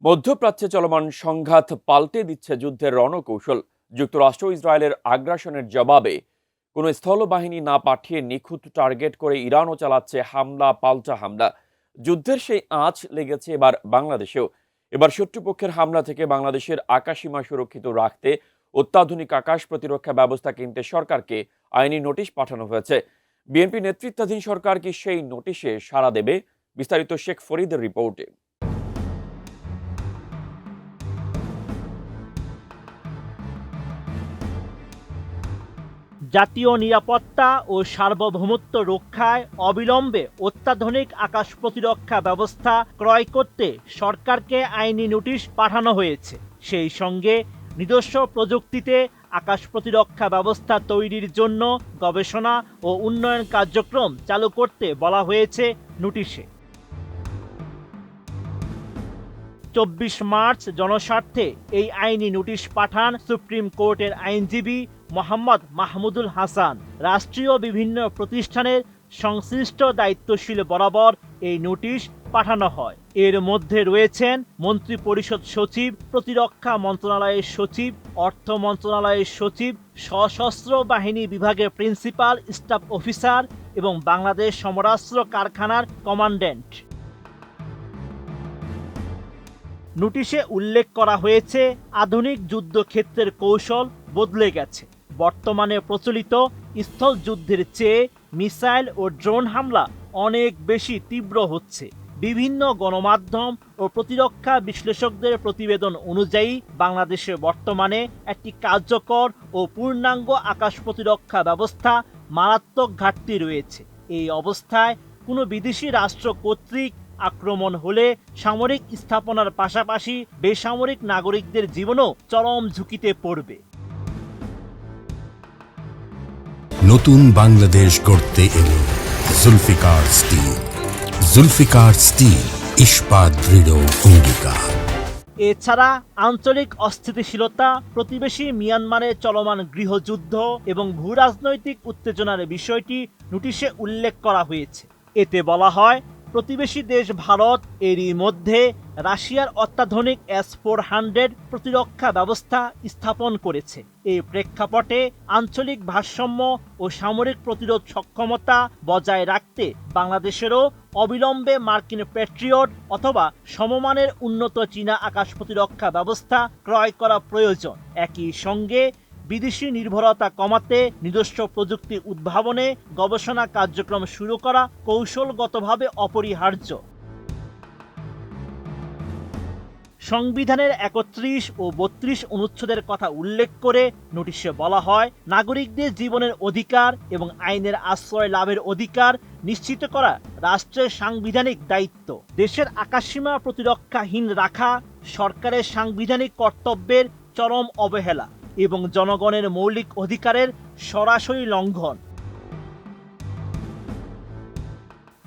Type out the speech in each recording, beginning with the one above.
মধ্যপ্রাচ্যে চলমান সংঘাত পাল্টে দিচ্ছে যুদ্ধের রণকৌশল। যুক্তরাষ্ট্র ইসরায়েলের আগ্রাসনের জবাবে কোনো স্থলবাহিনী না পাঠিয়ে নিখুঁত টার্গেট করে ইরানও চালাচ্ছে হামলা পাল্টা হামলা। যুদ্ধের সেই আঁচ লেগেছে এবার বাংলাদেশেও। এবার শত্রুপক্ষের হামলা থেকে বাংলাদেশের আকাশসীমা সুরক্ষিত রাখতে অত্যাধুনিক আকাশ প্রতিরক্ষা ব্যবস্থা কিনতে সরকারকে আইনি নোটিশ পাঠানো হয়েছে। বিএনপি নেতৃত্বাধীন সরকার কি সেই নোটিশে সাড়া দেবে? বিস্তারিত শেখ ফরিদের রিপোর্টে। জাতীয় নিরাপত্তা ও সার্বভৌমত্ব রক্ষায় অবিলম্বে অত্যাধুনিক আকাশ প্রতিরক্ষা ব্যবস্থা ক্রয় করতে সরকারকে আইনি নোটিশ পাঠানো হয়েছে। সেই সঙ্গে নিজস্ব প্রযুক্তিতে আকাশ প্রতিরক্ষা ব্যবস্থা তৈরির জন্য গবেষণা ও উন্নয়ন কার্যক্রম চালু করতে বলা হয়েছে নোটিশে। 24 মার্চ জনস্বার্থে এই আইনি নোটিশ পাঠান সুপ্রিম কোর্টের আইনজীবী মোহাম্মদ মাহমুদুল হাসান। রাষ্ট্রীয় বিভিন্ন প্রতিষ্ঠানের সংশ্লিষ্ট দায়িত্বশীল বরাবর এই নোটিশ পাঠানো হয়। এর মধ্যে রয়েছেন মন্ত্রিপরিষদ সচিব, প্রতিরক্ষা মন্ত্রণালয়ের সচিব, অর্থ মন্ত্রণালয়ের সচিব, সশস্ত্র বাহিনী বিভাগের প্রিন্সিপাল স্টাফ অফিসার এবং বাংলাদেশ সমরাস্ত্র কারখানার কমান্ড্যান্ট। নোটিশে উল্লেখ করা হয়েছে, আধুনিক যুদ্ধক্ষেত্রের কৌশল বদলে গেছে। বর্তমানে প্রচলিত স্থল যুদ্ধের চেয়ে মিসাইল ও ড্রোন হামলা অনেক বেশি তীব্র হচ্ছে। বিভিন্ন গণমাধ্যম ও প্রতিরক্ষা বিশ্লেষকদের প্রতিবেদন অনুযায়ী বাংলাদেশে বর্তমানে একটি কার্যকর ও পূর্ণাঙ্গ আকাশ প্রতিরক্ষা ব্যবস্থা মারাত্মক ঘাটতি রয়েছে। এই অবস্থায় কোনো বিদেশি রাষ্ট্র কর্তৃক আক্রমণ হলে সামরিক স্থাপনার পাশাপাশি বেসামরিক নাগরিকদের জীবনও চরম ঝুঁকিতে পড়বে। নতুন বাংলাদেশ গড়তে এলো জুলফিকার স্টিল। জুলফিকার স্টিল, ইস্পাত দৃঢ় অঙ্গীকার। এছাড়া আঞ্চলিক অস্থিতিশীলতা, প্রতিবেশী মিয়ানমারে চলমান গৃহযুদ্ধ এবং ভূরাজনৈতিক উত্তেজনার বিষয়টি নোটিশে উল্লেখ করা হয়েছে। এতে বলা হয়, প্রতিবেশী দেশ ভারত এরই মধ্যে রাশিয়ার অত্যাধুনিক S-400 প্রতিরক্ষা ব্যবস্থা স্থাপন করেছে। এই প্রেক্ষাপটে আঞ্চলিক ভারসাম্য ও সামরিক প্রতিরোধ সক্ষমতা বজায় রাখতে বাংলাদেশেরও অবিলম্বে মার্কিন প্যাট্রিয়ট অথবা সমমানের উন্নত চীনা আকাশ প্রতিরক্ষা ব্যবস্থা ক্রয় করা প্রয়োজন। একই সঙ্গে বিদেশি নির্ভরতা কমাতে নিজস্ব প্রযুক্তি উদ্ভাবনে গবেষণা কার্যক্রম শুরু করা কৌশলগতভাবে অপরিহার্য। সংবিধানের 31 ও 32 অনুচ্ছেদের কথা উল্লেখ করে নোটিশে বলা হয়, নাগরিকদের জীবনের অধিকার এবং আইনের আশ্রয় লাভের অধিকার নিশ্চিত করা রাষ্ট্রের সাংবিধানিক দায়িত্ব। দেশের আকাশসীমা প্রতিরক্ষাহীন রাখা সরকারের সাংবিধানিক কর্তব্যের চরম অবহেলা এবং জনগণের মৌলিক অধিকারের সরাসরি লঙ্ঘন।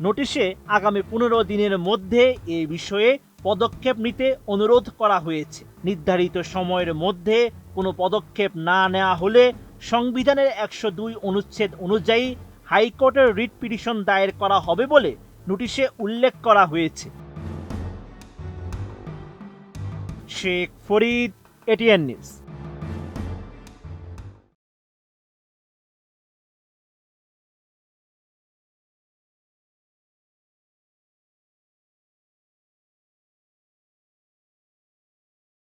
নোটিশে আগামী 15 দিনের মধ্যে এ বিষয়ে পদক্ষেপ নিতে অনুরোধ করা হয়েছে। নির্ধারিত সময়ের মধ্যে কোনো পদক্ষেপ না নেওয়া হলে সংবিধানের 102 অনুচ্ছেদ অনুযায়ী হাইকোর্টের রিট পিটিশন দায়ের করা হবে বলে নোটিশে উল্লেখ করা হয়েছে। Sheikh Farid, ATN news.